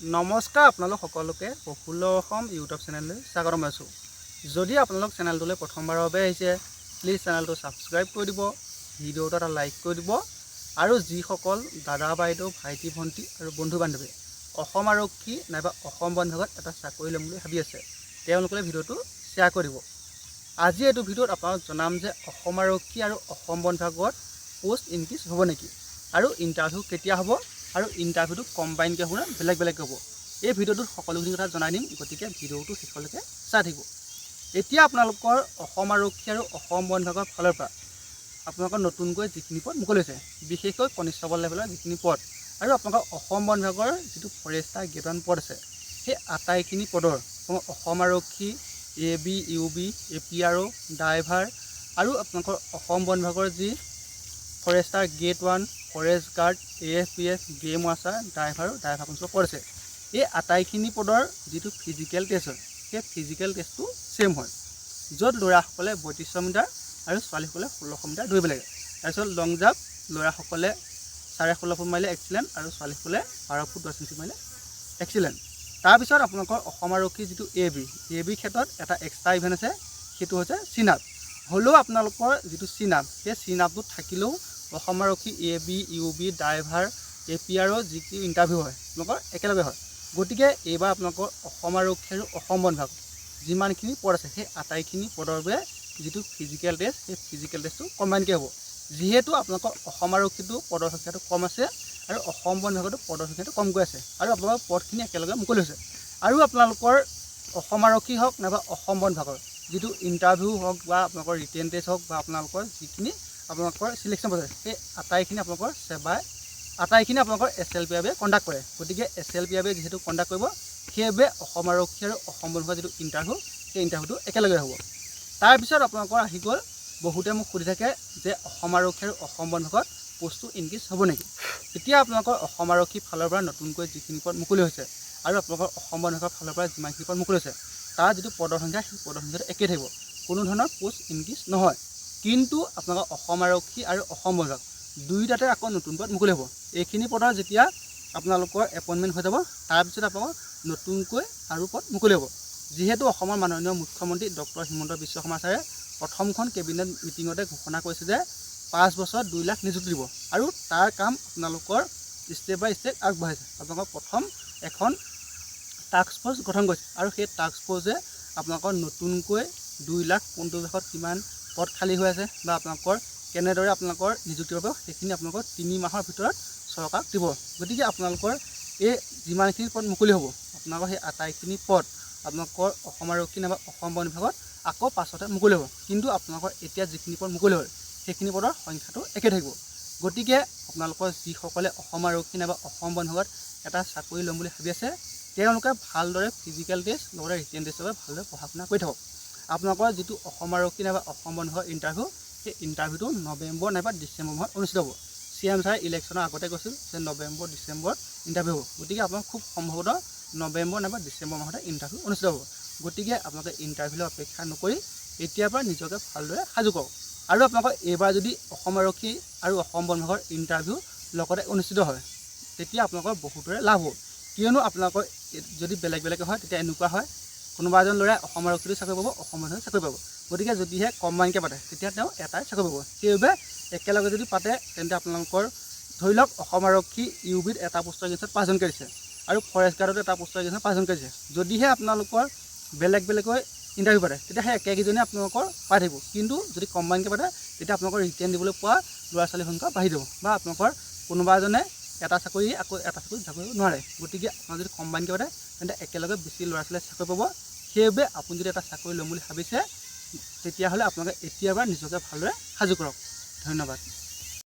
নমস্কাৰ আপোনালোক সকলোকে প্ৰফুল্ল অসম ইউটিউব চেনেললৈ স্বাগতম জনাইছোঁ। যদি আপোনালোক চেনেলটোলৈ প্ৰথমবাৰৰ বাবে আহিছে প্লিজ চেনেলটো ছাবস্ক্ৰাইব কৰি দিব, ভিডিঅ'টো এটা লাইক কৰি দিব আৰু যিসকল দাদা বাইদেউ ভাইটি ভণ্টি আৰু বন্ধু বান্ধৱী অসম আৰক্ষী নাইবা অসম বন বিভাগত এটা চাকৰি ল'ম বুলি ভাবি আছে তেওঁলোকে ভিডিঅ'টো শ্বেয়াৰ কৰি দিব। আজি এইটো ভিডিঅ'ত আপোনাক জনাম যে অসম আৰক্ষী আৰু অসম বন বিভাগত পোষ্ট ইনক্ৰিজ হ'ব নেকি আৰু ইণ্টাৰভিউ কেতিয়া হ'ব আৰু ইণ্টাৰভিউটো কম্বাইনকৈ হ'ব নে বেলেগ হ'ব। এই ভিডিঅ'টোত সকলোখিনি কথা জনাই দিম, গতিকে ভিডিঅ'টো শেষলৈকে চাই থাকিব। এতিয়া আপোনালোকৰ অসম আৰক্ষী আৰু অসম বন বিভাগৰ ফালৰ পৰা আপোনালোকৰ নতুনকৈ যিখিনি পদ মুকলি হৈছে, বিশেষকৈ কনিষ্টেবল লেভেলৰ যিখিনি পদ আৰু আপোনালোকৰ অসম বন বিভাগৰ যিটো ফৰেষ্টাৰ গ্ৰেড 1 পদ আছে, সেই আটাইখিনি পদৰ অসম আৰক্ষী AB, UB, APRO, ড্ৰাইভাৰ আৰু আপোনালোকৰ অসম বন বিভাগৰ যি forester grade 1, forest guard, AFPF, game watcher, driver constable পদ আছে। এই আটাইখিনি পদৰ যিটো ফিজিকেল টেষ্ট হয়, সেই ফিজিকেল টেষ্টটো ছেম হয়, য'ত ল'ৰাসকলে 3200 মিটাৰ আৰু ছোৱালীসকলে 1600 মিটাৰ দৌৰিব লাগে। তাৰপিছত লং জাম্প ল'ৰাসকলে 16.5 ফুট মাৰিলে এক্সিলেণ্ট আৰু ছোৱালীসকলে 12 ফুট 10 ইঞ্চি মাৰিলে এক্সিলেণ্ট। তাৰপিছত আপোনালোকৰ অসম আৰক্ষী যিটো AB ক্ষেত্ৰত এটা এক্সট্ৰা ইভেণ্ট আছে, সেইটো হৈছে চিন-আপ। হ'লেও আপোনালোকৰ যিটো চিন-আপ, সেই চিন-আপটোত থাকিলেও অসম আৰক্ষী AB, UB, ড্ৰাইভাৰ, APRO যিটো ইণ্টাৰভিউ হয় আপোনালোকৰ একেলগে হয়। গতিকে এইবাৰ আপোনালোকৰ অসম আৰক্ষী আৰু অসম বন বিভাগ যিমানখিনি পদ আছে সেই আটাইখিনি পদৰ বাবে যিটো ফিজিকেল টেষ্ট, সেই ফিজিকেল টেষ্টটো কম্বাইনকৈ হ'ব। যিহেতু আপোনালোকৰ অসম আৰক্ষীটো পদৰ সংখ্যাটো কম আছে আৰু অসম বন বিভাগতো পদৰ সংখ্যাটো কমকৈ আছে আৰু আপোনালোকৰ পদখিনি একেলগে মুকলি হৈছে। আৰু আপোনালোকৰ অসম আৰক্ষী হওক নাইবা অসম বন বিভাগৰ যিটো ইণ্টাৰভিউ হওক বা আপোনালোকৰ ৰিটেন টেষ্ট হওক বা আপোনালোকৰ যিখিনি আপোনালোকৰ চিলেকশ্যন প্ৰচেছ, সেই আটাইখিনি আপোনালোকৰ আপোনালোকৰ SLPIB কণ্ডাক্ট কৰে। গতিকে SLPIB যিহেতু কণ্ডাক্ট কৰিব, সেইবাবে অসম আৰক্ষী আৰু অসম বন বিভাগৰ যিটো ইণ্টাৰভিউ, সেই ইণ্টাৰভিউটো একেলগে হ'ব। তাৰপিছত আপোনালোকৰ আহি গ'ল, বহুতে মোক সুধি থাকে যে অসম আৰক্ষী আৰু অসম বন বিভাগত পোষ্টটো ইনক্ৰিজ হ'ব নেকি। এতিয়া আপোনালোকৰ অসম আৰক্ষীৰ ফালৰ পৰা নতুনকৈ যিখিনি পদ মুকলি হৈছে আৰু আপোনালোকৰ অসম বন বিভাগৰ ফালৰ পৰা যিমানখিনি পদ মুকলি হৈছে, তাৰ যিটো পদৰ সংখ্যা, সেই পদৰ সংখ্যাটো একেই থাকিব, কোনো ধৰণৰ পোষ্ট ইনক্ৰিজ নহয়। কিন্তু আপোনালোকৰ অসম আৰক্ষী আৰু অসম বন বিভাগ দুয়োটাতে আকৌ নতুন পদ মুকলি হ'ব। এইখিনি পদৰ যেতিয়া আপোনালোকৰ এপইণ্টমেণ্ট হৈ যাব, তাৰপিছত আপোনালোকৰ নতুনকৈ আৰু পদ মুকলি হ'ব। যিহেতু অসমৰ মাননীয় মুখ্যমন্ত্ৰী ডক্টৰ হিমন্ত বিশ্ব শৰ্মা ছাৰে প্ৰথমখন কেবিনেট মিটিঙতে ঘোষণা কৰিছে যে 5 বছৰত 2 লাখ নিযুক্তি দিব আৰু তাৰ কাম আপোনালোকৰ ষ্টেপ বাই ষ্টেপ আগবঢ়াইছে। আপোনালোকৰ প্ৰথম এখন টাস্ক ফ'ৰ্চ গঠন কৰিছে আৰু সেই টাস্ক ফ'ৰ্চে আপোনালোকৰ নতুনকৈ 2,15,000 কিমান পদ খালী হৈ আছে বা আপোনালোকৰ কেনেদৰে আপোনালোকৰ নিযুক্তি পাব, সেইখিনি আপোনালোকৰ 3 মাহৰ ভিতৰত চৰকাৰক দিব। গতিকে আপোনালোকৰ এই যিমানখিনি পদ মুকলি হ'ব, আপোনালোকৰ সেই আটাইখিনি পদ আপোনালোকৰ অসম আৰক্ষী নাইবা অসম বন বিভাগত আকৌ পাছতে মুকলি হ'ব। কিন্তু আপোনালোকৰ এতিয়া যিখিনি পদ মুকলি হয়, সেইখিনি পদৰ সংখ্যাটো একে থাকিব। গতিকে আপোনালোকৰ যিসকলে অসম আৰক্ষী নাইবা অসম বন বিভাগত এটা চাকৰি ল'ম বুলি ভাবি আছে, তেওঁলোকে ভালদৰে ফিজিকেল টেষ্ট লগতে ৰিটেন টেষ্টৰ বাবে ভালদৰে পঢ়া শুনা কৰি থাকক। আপোনালোকৰ যিটো অসম আৰক্ষী নাইবা অসম বন বিভাগৰ ইণ্টাৰভিউ, সেই ইণ্টাৰভিউটো নৱেম্বৰ নাইবা ডিচেম্বৰ মাহত অনুষ্ঠিত হ'ব। CM ছাৰে ইলেকশ্যনৰ আগতে কৈছিল যে নৱেম্বৰ ডিচেম্বৰত ইণ্টাৰভিউ হ'ব। গতিকে আপোনালোক খুব সম্ভৱতঃ নৱেম্বৰ নাইবা ডিচেম্বৰ মাহতে ইণ্টাৰভিউ অনুষ্ঠিত হ'ব। গতিকে আপোনালোকে ইণ্টাৰভিউলৈ অপেক্ষা নকৰি এতিয়াৰ পৰা নিজকে ভালদৰে সাজু কৰক। আৰু আপোনালোকৰ এইবাৰ যদি অসম আৰক্ষী আৰু অসম বন বিভাগৰ ইণ্টাৰভিউ লগতে অনুষ্ঠিত হয়, তেতিয়া আপোনালোকৰ বহুতৰে লাভ হ'ব। কিয়নো আপোনালোকৰ যদি বেলেগ হয়, তেতিয়া এনেকুৱা হয়, কোনোবা এজন ল'ৰাই অসম আৰক্ষীতো চাকৰি পাব, অসম বন বিভাগত চাকৰি পাব। গতিকে যদিহে কম্বাইনকৈ পাতে, তেতিয়া তেওঁ এটাই চাকৰি পাব। সেইবাবে একেলগে যদি পাতে, তেন্তে আপোনালোকৰ ধৰি লওক অসম আৰক্ষী UBত এটা পোষ্টৰ এগেইনষ্টত 5জনকৈ দিছে আৰু ফৰেষ্ট গাৰ্ডত এটা পোষ্টৰ এগেইনষ্টত 5জনকৈ দিছে। যদিহে আপোনালোকৰ বেলেগকৈ ইণ্টাৰভিউ পাতে, তেতিয়া সেই একেকেইজনে আপোনালোকৰ পাই থাকিব। কিন্তু যদি কম্বাইনকৈ পাতে, তেতিয়া আপোনালোকৰ ৰিটেন দিবলৈ পোৱা ল'ৰা ছোৱালীৰ সংখ্যা বাঢ়ি যাব বা আপোনালোকৰ কোনোবা এজনে এটা চাকৰি আকৌ এটা চাকৰি চাকৰি নোৱাৰে। গতিকে আপোনাৰ যদি কম্বাইনকৈ পাতে, তেন্তে একেলগে বেছি ল'ৰা ছোৱালীয়ে চাকৰি পাব। সেইবাবে আপুনি যদি এটা চাকৰি ল'ম বুলি ভাবিছে, তেতিয়াহ'লে আপোনালোকে এতিয়াৰ পৰা নিজকে ভালদৰে সাজু কৰক। ধন্যবাদ।